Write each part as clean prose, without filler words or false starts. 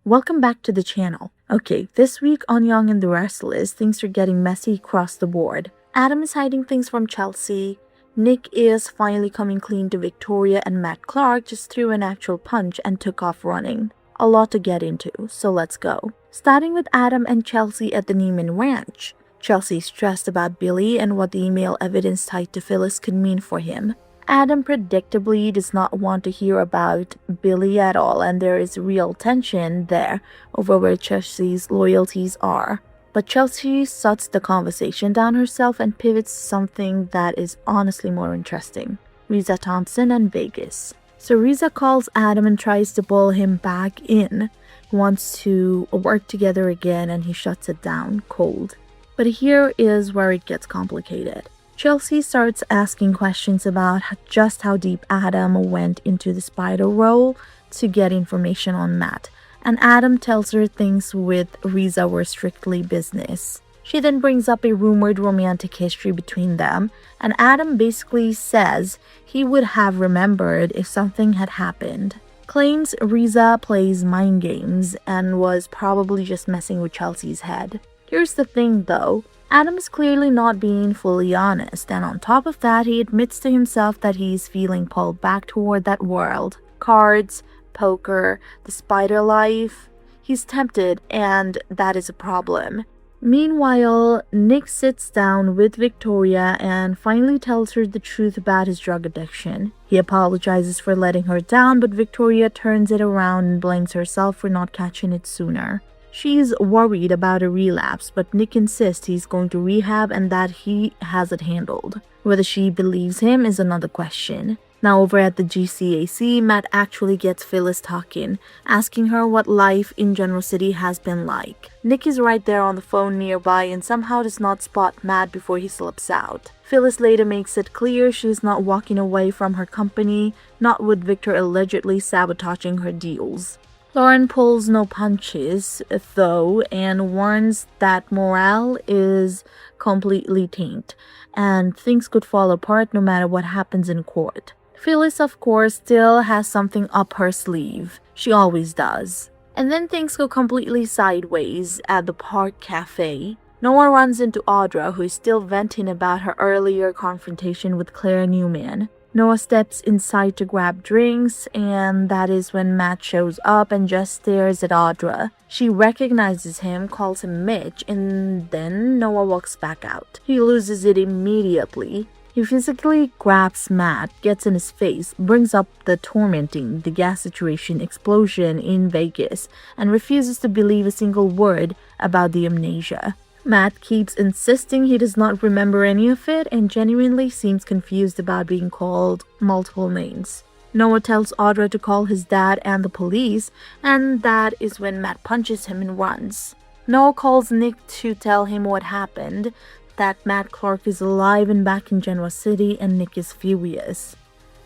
Welcome back to the channel. Okay, this week on Young and the Restless, things are getting messy across the board. Adam is hiding things from Chelsea, Nick is finally coming clean to Victoria, and Matt Clark just threw an actual punch and took off running. A lot to get into, so let's go. Starting with Adam and Chelsea at the Newman ranch. Chelsea is stressed about Billy and what the email evidence tied to Phyllis could mean for him. Adam predictably does not want to hear about Billy at all, and there is real tension there over where Chelsea's loyalties are. But Chelsea shuts the conversation down herself and pivots to something that is honestly more interesting: Riza Thomson and Vegas. So Riza calls Adam and tries to pull him back in, wants to work together again, and he shuts it down cold. But here is where it gets complicated. Chelsea starts asking questions about just how deep Adam went into the spider role to get information on Matt, and Adam tells her things with Riza were strictly business. She then brings up a rumored romantic history between them, and Adam basically says he would have remembered if something had happened. Claims Riza plays mind games and was probably just messing with Chelsea's head. Here's the thing though. Adam is clearly not being fully honest, and on top of that, he admits to himself that he is feeling pulled back toward that world. Cards, poker, the spider life. He's tempted, and that is a problem. Meanwhile, Nick sits down with Victoria and finally tells her the truth about his drug addiction. He apologizes for letting her down, but Victoria turns it around and blames herself for not catching it sooner. She's worried about a relapse, but Nick insists he's going to rehab and that he has it handled. Whether she believes him is another question. Now over at the GCAC, Matt actually gets Phyllis talking, asking her what life in General City has been like. Nick is right there on the phone nearby and somehow does not spot Matt before he slips out. Phyllis later makes it clear she's not walking away from her company, not with Victor allegedly sabotaging her deals. Lauren pulls no punches, though, and warns that morale is completely tainted, and things could fall apart no matter what happens in court. Phyllis, of course, still has something up her sleeve. She always does. And then things go completely sideways at the park cafe. Noah runs into Audra, who is still venting about her earlier confrontation with Victor Newman. Noah steps inside to grab drinks, and that is when Matt shows up and just stares at Audra. She recognizes him, calls him Mitch, and then Noah walks back out. He loses it immediately. He physically grabs Matt, gets in his face, brings up the tormenting, the gas situation explosion in Vegas, and refuses to believe a single word about the amnesia. Matt keeps insisting he does not remember any of it and genuinely seems confused about being called multiple names. Noah tells Audra to call his dad and the police, and that is when Matt punches him and runs. Noah calls Nick to tell him what happened, that Matt Clark is alive and back in General City, and Nick is furious.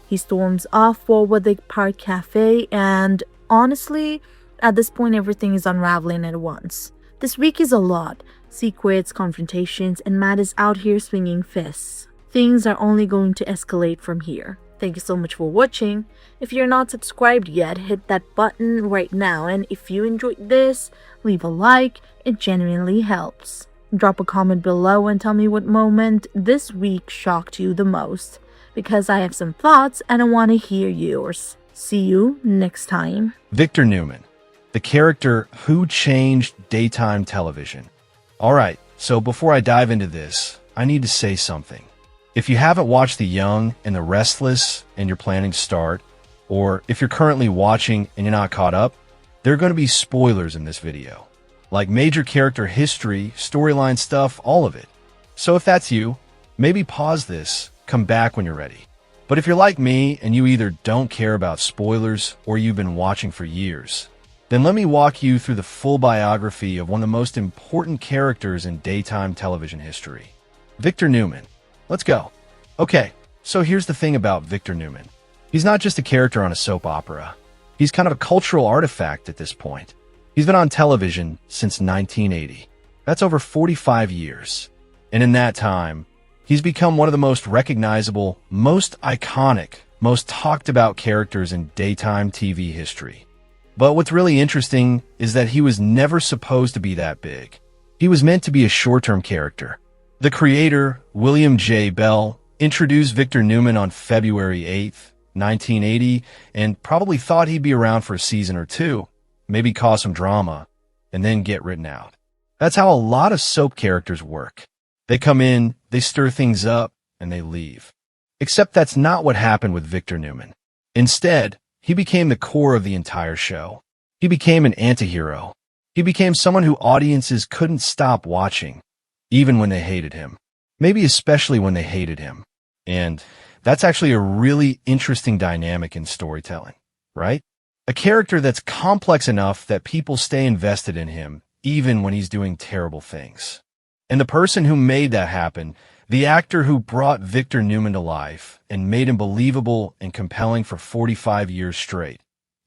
He storms off forward the park cafe, and honestly, at this point everything is unraveling at once. This week is a lot. Secrets, confrontations, and Matt is out here swinging fists. Things are only going to escalate from here. Thank you so much for watching. If you're not subscribed yet, hit that button right now, and if you enjoyed this, leave a like. It genuinely helps. Drop a comment below and tell me what moment this week shocked you the most, because I have some thoughts and I want to hear yours. See you next time. Victor Newman, the character who changed daytime television. Alright, so before I dive into this, I need to say something. If you haven't watched The Young and the Restless and you're planning to start, or if you're currently watching and you're not caught up, there are going to be spoilers in this video. Like major character history, storyline stuff, all of it. So if that's you, maybe pause this, come back when you're ready. But if you're like me and you either don't care about spoilers or you've been watching for years, then let me walk you through the full biography of one of the most important characters in daytime television history, Victor Newman. Let's go. Okay, so here's the thing about Victor Newman. He's not just a character on a soap opera. He's kind of a cultural artifact at this point. He's been on television since 1980. That's over 45 years. And in that time, he's become one of the most recognizable, most iconic, most talked about characters in daytime TV history. But what's really interesting is that he was never supposed to be that big. He was meant to be a short-term character. The creator, William J. Bell, introduced Victor Newman on February 8th, 1980, and probably thought he'd be around for a season or two, maybe cause some drama, and then get written out. That's how a lot of soap characters work. They come in, they stir things up, and they leave. Except that's not what happened with Victor Newman. Instead, he became the core of the entire show. He became an antihero. He became someone who audiences couldn't stop watching, even when they hated him. Maybe especially when they hated him. And that's actually a really interesting dynamic in storytelling, right? A character that's complex enough that people stay invested in him, even when he's doing terrible things. And the person who made that happen, the actor who brought Victor Newman to life and made him believable and compelling for 45 years straight,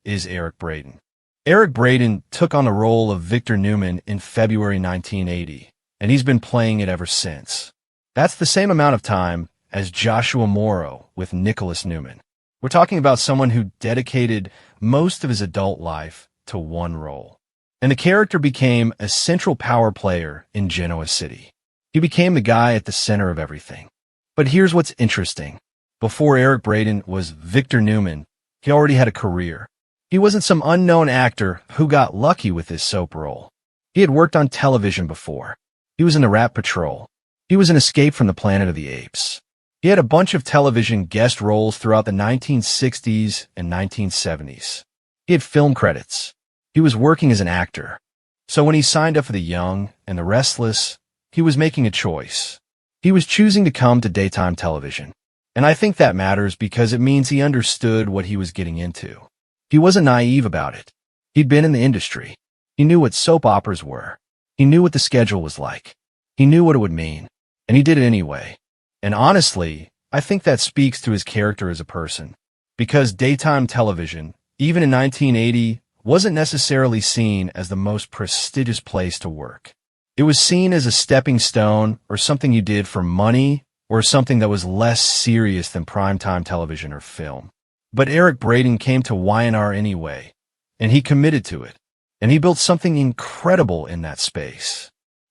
is Eric Braeden. Eric Braeden took on the role of Victor Newman in February 1980, and he's been playing it ever since. That's the same amount of time as Joshua Morrow with Nicholas Newman. We're talking about someone who dedicated most of his adult life to one role. And the character became a central power player in Genoa City. He became the guy at the center of everything. But here's what's interesting. Before Eric Braeden was Victor Newman, he already had a career. He wasn't some unknown actor who got lucky with his soap role. He had worked on television before. He was in the Rat Patrol. He was in Escape from the Planet of the Apes. He had a bunch of television guest roles throughout the 1960s and 1970s. He had film credits. He was working as an actor. So when he signed up for The Young and The Restless, he was making a choice. He was choosing to come to daytime television. And I think that matters because it means he understood what he was getting into. He wasn't naive about it. He'd been in the industry. He knew what soap operas were. He knew what the schedule was like. He knew what it would mean. And he did it anyway. And honestly, I think that speaks to his character as a person. Because daytime television, even in 1980, wasn't necessarily seen as the most prestigious place to work. It was seen as a stepping stone or something you did for money or something that was less serious than primetime television or film. But Eric Braeden came to Y&R anyway, and he committed to it, and he built something incredible in that space.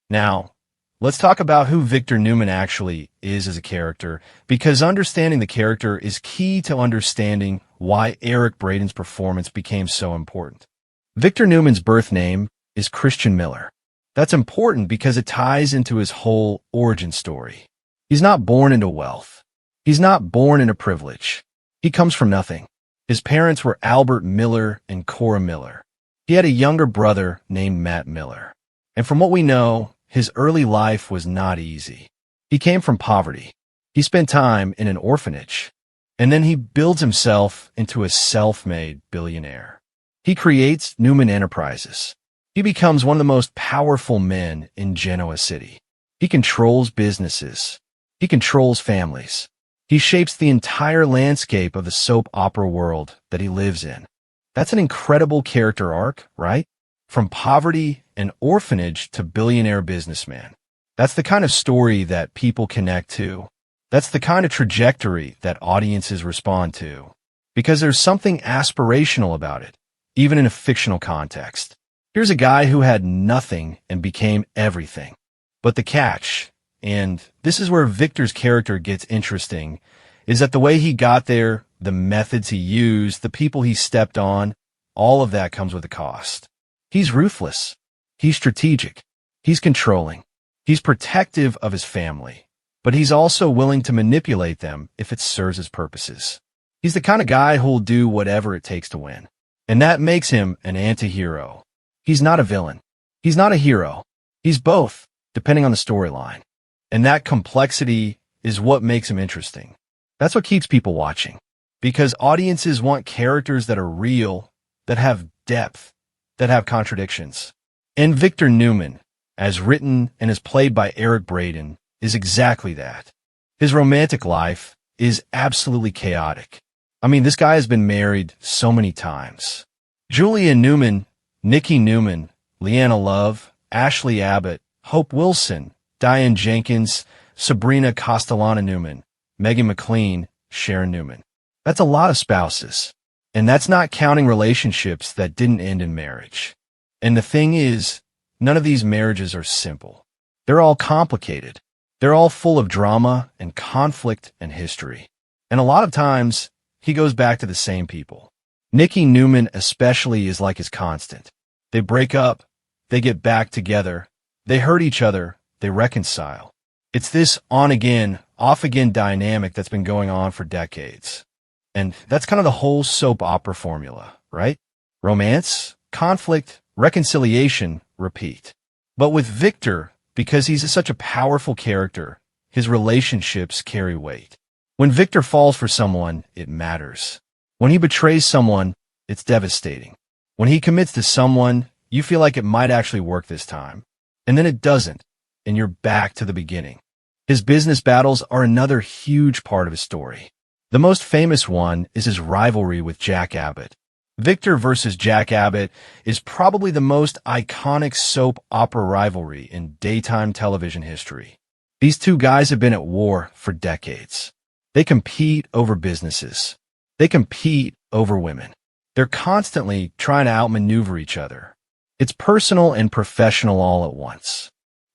Now, let's talk about who Victor Newman actually is as a character, because understanding the character is key to understanding why Eric Braeden's performance became so important. Victor Newman's birth name is Christian Miller. That's important because it ties into his whole origin story. He's not born into wealth. He's not born into privilege. He comes from nothing. His parents were Albert Miller and Cora Miller. He had a younger brother named Matt Miller. And from what we know, his early life was not easy. He came from poverty. He spent time in an orphanage. And then he builds himself into a self-made billionaire. He creates Newman Enterprises. He becomes one of the most powerful men in Genoa City. He controls businesses. He controls families. He shapes the entire landscape of the soap opera world that he lives in. That's an incredible character arc, right? From poverty and orphanage to billionaire businessman. That's the kind of story that people connect to. That's the kind of trajectory that audiences respond to. Because there's something aspirational about it, even in a fictional context. Here's a guy who had nothing and became everything. But the catch, and this is where Victor's character gets interesting, is that the way he got there, the methods he used, the people he stepped on, all of that comes with a cost. He's ruthless. He's strategic. He's controlling. He's protective of his family. But he's also willing to manipulate them if it serves his purposes. He's the kind of guy who'll do whatever it takes to win. And that makes him an anti-hero. He's not a villain. He's not a hero. He's both, depending on the storyline. And that complexity is what makes him interesting. That's what keeps people watching. Because audiences want characters that are real, that have depth, that have contradictions. And Victor Newman, as written and as played by Eric Braeden, is exactly that. His romantic life is absolutely chaotic. I mean, this guy has been married so many times. Julia Newman, Nikki Newman, Leanna Love, Ashley Abbott, Hope Wilson, Diane Jenkins, Sabrina Castellana Newman, Megan McLean, Sharon Newman. That's a lot of spouses. And that's not counting relationships that didn't end in marriage. And the thing is, none of these marriages are simple. They're all complicated. They're all full of drama and conflict and history. And a lot of times, he goes back to the same people. Nicky Newman especially is like his constant. They break up, they get back together, they hurt each other, they reconcile. It's this on-again, off-again dynamic that's been going on for decades. And that's kind of the whole soap opera formula, right? Romance, conflict, reconciliation, repeat. But with Victor, because he's such a powerful character, his relationships carry weight. When Victor falls for someone, it matters. When he betrays someone, it's devastating. When he commits to someone, you feel like it might actually work this time. And then it doesn't, and you're back to the beginning. His business battles are another huge part of his story. The most famous one is his rivalry with Jack Abbott. Victor versus Jack Abbott is probably the most iconic soap opera rivalry in daytime television history. These two guys have been at war for decades. They compete over businesses. They compete over women. They're constantly trying to outmaneuver each other. It's personal and professional all at once.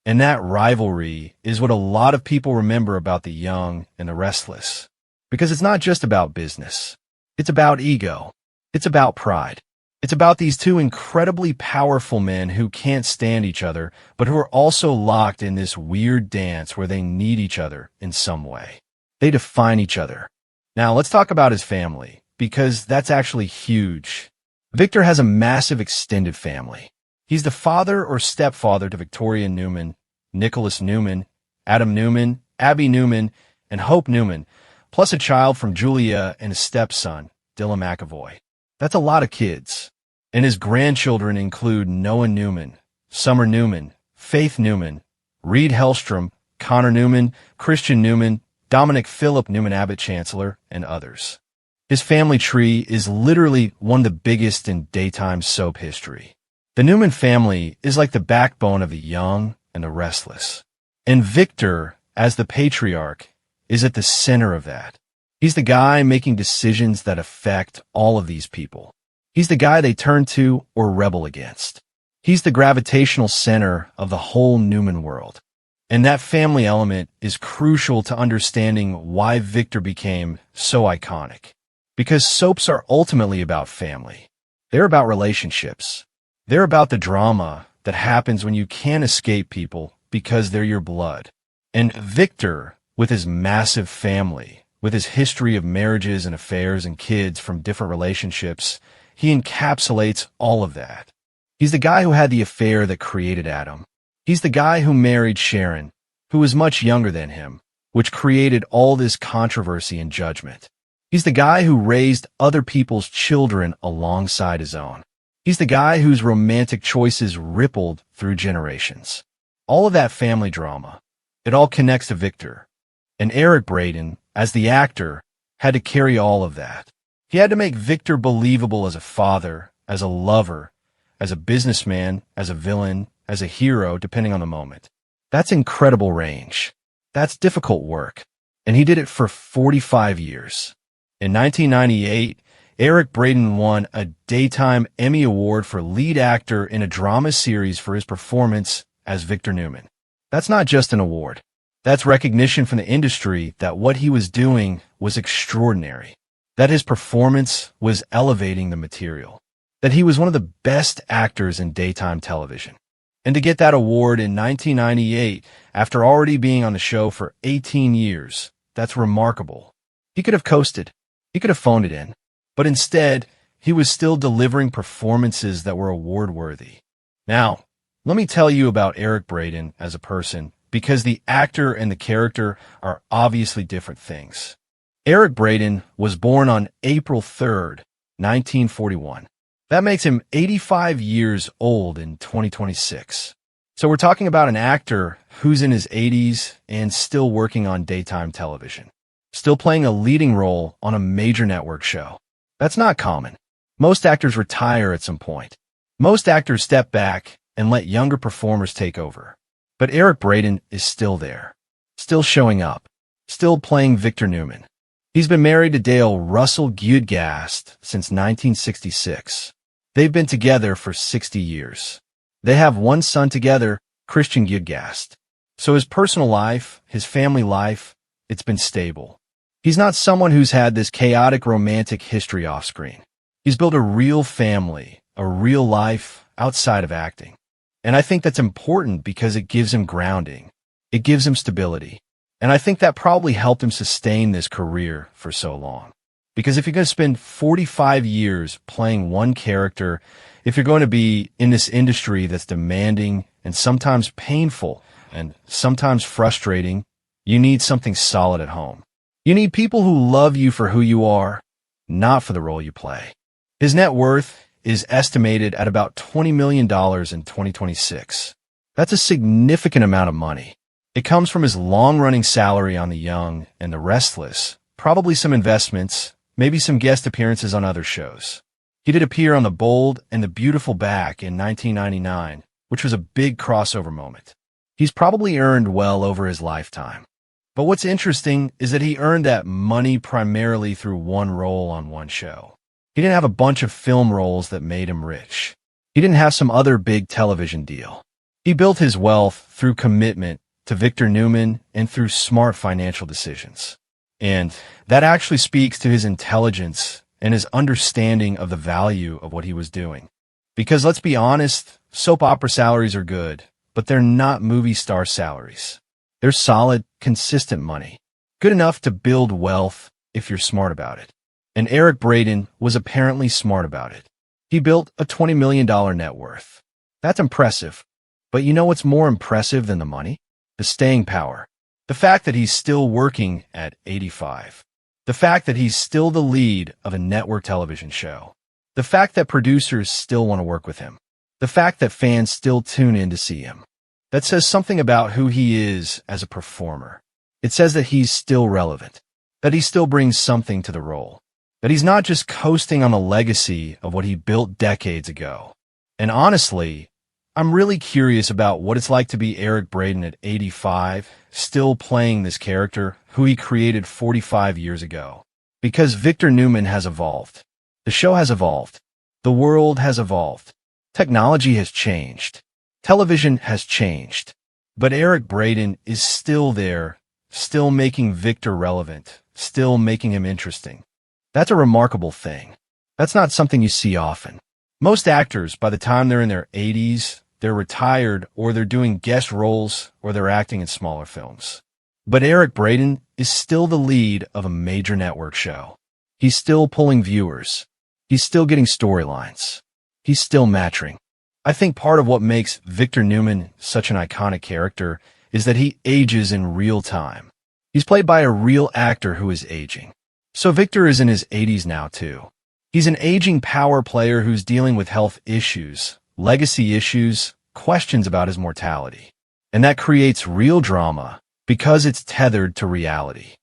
And that rivalry is what a lot of people remember about the young and the restless. Because it's not just about business. It's about ego. It's about pride. It's about these two incredibly powerful men who can't stand each other, but who are also locked in this weird dance where they need each other in some way. They define each other. Now, let's talk about his family, because that's actually huge. Victor has a massive extended family. He's the father or stepfather to Victoria Newman, Nicholas Newman, Adam Newman, Abby Newman, and Hope Newman, plus a child from Julia and a stepson, Dylan McAvoy. That's a lot of kids. And his grandchildren include Noah Newman, Summer Newman, Faith Newman, Reed Hellstrom, Connor Newman, Christian Newman, Dominic Philip Newman Abbott Chancellor, and others. His family tree is literally one of the biggest in daytime soap history. The Newman family is like the backbone of the young and the restless. And Victor, as the patriarch, is at the center of that. He's the guy making decisions that affect all of these people. He's the guy they turn to or rebel against. He's the gravitational center of the whole Newman world. And that family element is crucial to understanding why Victor became so iconic. Because soaps are ultimately about family. They're about relationships. They're about the drama that happens when you can't escape people because they're your blood. And Victor, with his massive family, with his history of marriages and affairs and kids from different relationships, he encapsulates all of that. He's the guy who had the affair that created Adam. He's the guy who married Sharon, who was much younger than him, which created all this controversy and judgment. He's the guy who raised other people's children alongside his own. He's the guy whose romantic choices rippled through generations. All of that family drama, it all connects to Victor. And Eric Braeden, as the actor, had to carry all of that. He had to make Victor believable as a father, as a lover, as a businessman, as a villain, as a hero, depending on the moment. That's incredible range. That's difficult work. And he did it for 45 years. In 1998, Eric Braeden won a Daytime Emmy Award for lead actor in a drama series for his performance as Victor Newman. That's not just an award. That's recognition from the industry that what he was doing was extraordinary, that his performance was elevating the material, that he was one of the best actors in daytime television. And to get that award in 1998, after already being on the show for 18 years, that's remarkable. He could have coasted. He could have phoned it in. But instead, he was still delivering performances that were award-worthy. Now, let me tell you about Eric Braeden as a person, because the actor and the character are obviously different things. Eric Braeden was born on April 3rd, 1941. That makes him 85 years old in 2026. So we're talking about an actor who's in his 80s and still working on daytime television, still playing a leading role on a major network show. That's not common. Most actors retire at some point. Most actors step back and let younger performers take over. But Eric Braeden is still there, still showing up, still playing Victor Newman. He's been married to Dale Russell Giudgast since 1966. They've been together for 60 years. They have one son together, Christian Giudgast. So his personal life, his family life, it's been stable. He's not someone who's had this chaotic romantic history off screen. He's built a real family, a real life outside of acting. And I think that's important because it gives him grounding. It gives him stability. And I think that probably helped him sustain this career for so long. Because if you're going to spend 45 years playing one character, if you're going to be in this industry that's demanding and sometimes painful and sometimes frustrating, you need something solid at home. You need people who love you for who you are, not for the role you play. His net worth is estimated at about $20 million in 2026. That's a significant amount of money. It comes from his long-running salary on The Young and The Restless, probably some investments, maybe some guest appearances on other shows. He did appear on The Bold and the Beautiful back in 1999, which was a big crossover moment. He's probably earned well over his lifetime. But what's interesting is that he earned that money primarily through one role on one show. He didn't have a bunch of film roles that made him rich. He didn't have some other big television deal. He built his wealth through commitment to Victor Newman and through smart financial decisions. And that actually speaks to his intelligence and his understanding of the value of what he was doing. Because let's be honest, soap opera salaries are good, but they're not movie star salaries. They're solid, consistent money. Good enough to build wealth if you're smart about it. And Eric Braeden was apparently smart about it. He built a $20 million net worth. That's impressive. But you know what's more impressive than the money? The staying power. The fact that he's still working at 85. The fact that he's still the lead of a network television show. The fact that producers still want to work with him. The fact that fans still tune in to see him. That says something about who he is as a performer. It says that he's still relevant. That he still brings something to the role. That he's not just coasting on the legacy of what he built decades ago. And honestly, I'm really curious about what it's like to be Eric Braeden at 85, still playing this character who he created 45 years ago. Because Victor Newman has evolved. The show has evolved. The world has evolved. Technology has changed. Television has changed. But Eric Braeden is still there, still making Victor relevant, still making him interesting. That's a remarkable thing. That's not something you see often. Most actors, by the time they're in their 80s, they're retired or they're doing guest roles or they're acting in smaller films. But Eric Braeden is still the lead of a major network show. He's still pulling viewers. He's still getting storylines. He's still matching. I think part of what makes Victor Newman such an iconic character is that he ages in real time. He's played by a real actor who is aging. So Victor is in his 80s now too. He's an aging power player who's dealing with health issues, legacy issues, questions about his mortality. And that creates real drama because it's tethered to reality.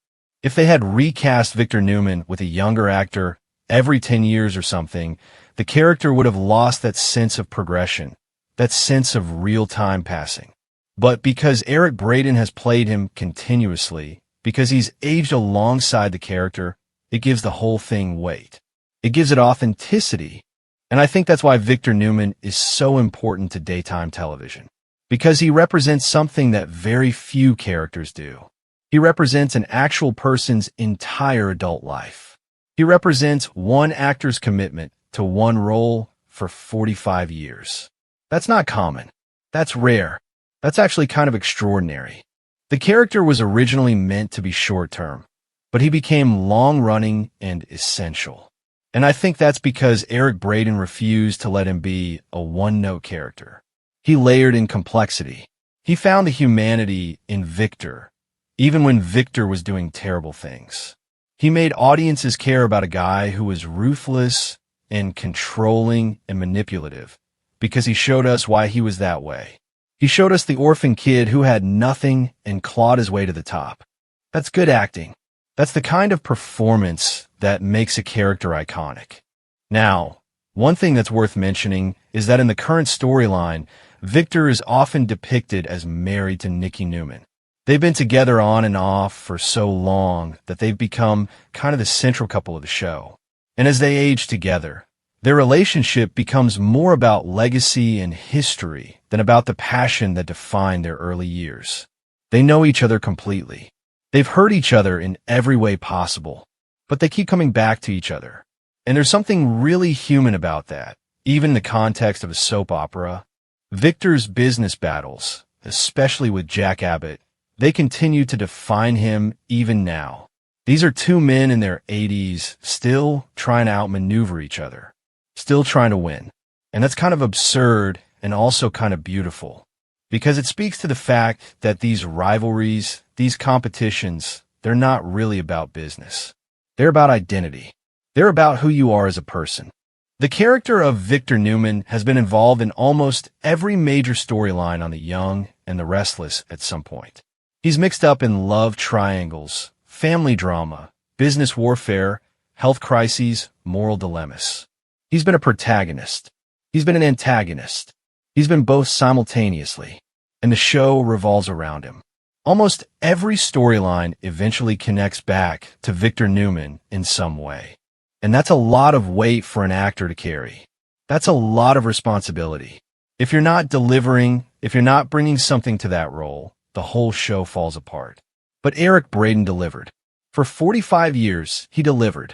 If they had recast Victor Newman with a younger actor every 10 years or something, the character would have lost that sense of progression, that sense of real time passing. But because Eric Braeden has played him continuously, because he's aged alongside the character, it gives the whole thing weight. It gives it authenticity. And I think that's why Victor Newman is so important to daytime television. Because he represents something that very few characters do. He represents an actual person's entire adult life. He represents one actor's commitment to one role for 45 years. That's not common. That's rare. That's actually kind of extraordinary. The character was originally meant to be short-term, but he became long-running and essential. And I think that's because Eric Braeden refused to let him be a one-note character. He layered in complexity. He found the humanity in Victor, even when Victor was doing terrible things. He made audiences care about a guy who was ruthless and controlling and manipulative because he showed us why he was that way. He showed us the orphan kid who had nothing and clawed his way to the top. That's good acting. That's the kind of performance that makes a character iconic. Now, one thing that's worth mentioning is that in the current storyline, Victor is often depicted as married to Nikki Newman. They've been together on and off for so long that they've become kind of the central couple of the show. And as they age together, their relationship becomes more about legacy and history than about the passion that defined their early years. They know each other completely. They've hurt each other in every way possible, but they keep coming back to each other. And there's something really human about that, even in the context of a soap opera. Victor's business battles, especially with Jack Abbott, they continue to define him even now. These are two men in their 80s still trying to outmaneuver each other, still trying to win. And that's kind of absurd and also kind of beautiful, because it speaks to the fact that these rivalries, these competitions, they're not really about business. They're about identity. They're about who you are as a person. The character of Victor Newman has been involved in almost every major storyline on The Young and the Restless at some point. He's mixed up in love triangles, family drama, business warfare, health crises, moral dilemmas. He's been a protagonist. He's been an antagonist. He's been both simultaneously, and the show revolves around him. Almost every storyline eventually connects back to Victor Newman in some way. And that's a lot of weight for an actor to carry. That's a lot of responsibility. If you're not delivering, if you're not bringing something to that role, the whole show falls apart. But Eric Braeden delivered. For 45 years, he delivered.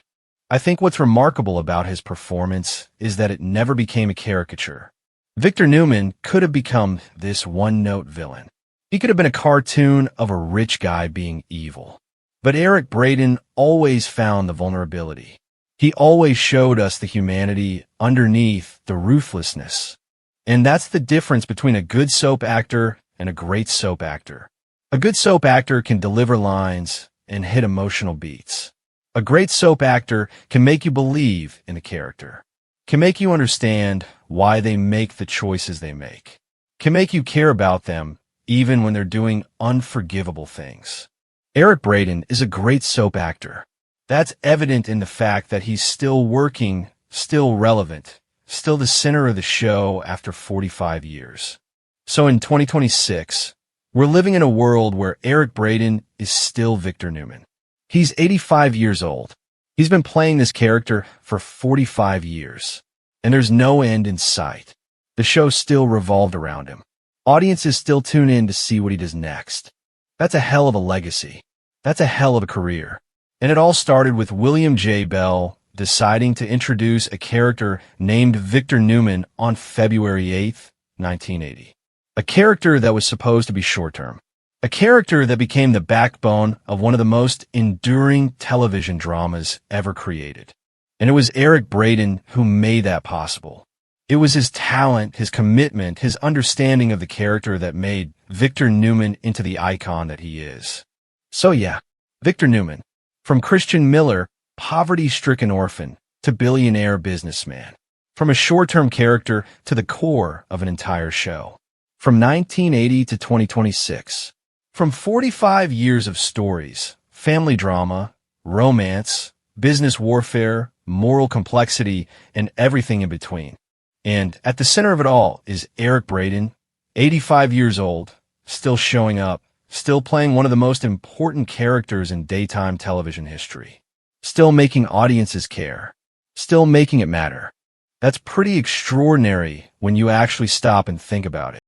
I think what's remarkable about his performance is that it never became a caricature. Victor Newman could have become this one-note villain. He could have been a cartoon of a rich guy being evil. But Eric Braeden always found the vulnerability. He always showed us the humanity underneath the ruthlessness. And that's the difference between a good soap actor and a great soap actor. A good soap actor can deliver lines and hit emotional beats. A great soap actor can make you believe in the character, can make you understand why they make the choices they make, can make you care about them even when they're doing unforgivable things. Eric Braeden is a great soap actor. That's evident in the fact that he's still working, still relevant, still the center of the show after 45 years. So in 2026, we're living in a world where Eric Braeden is still Victor Newman. He's 85 years old. He's been playing this character for 45 years, and there's no end in sight. The show still revolved around him. Audiences still tune in to see what he does next. That's a hell of a legacy. That's a hell of a career. And it all started with William J. Bell deciding to introduce a character named Victor Newman on February 8th, 1980. A character that was supposed to be short-term. A character that became the backbone of one of the most enduring television dramas ever created. And it was Eric Braeden who made that possible. It was his talent, his commitment, his understanding of the character that made Victor Newman into the icon that he is. So yeah, Victor Newman. From Christian Miller, poverty-stricken orphan, to billionaire businessman. From a short-term character to the core of an entire show. From 1980 to 2026. From 45 years of stories, family drama, romance, business warfare, moral complexity, and everything in between. And at the center of it all is Eric Braeden, 85 years old, still showing up, still playing one of the most important characters in daytime television history, still making audiences care, still making it matter. That's pretty extraordinary when you actually stop and think about it.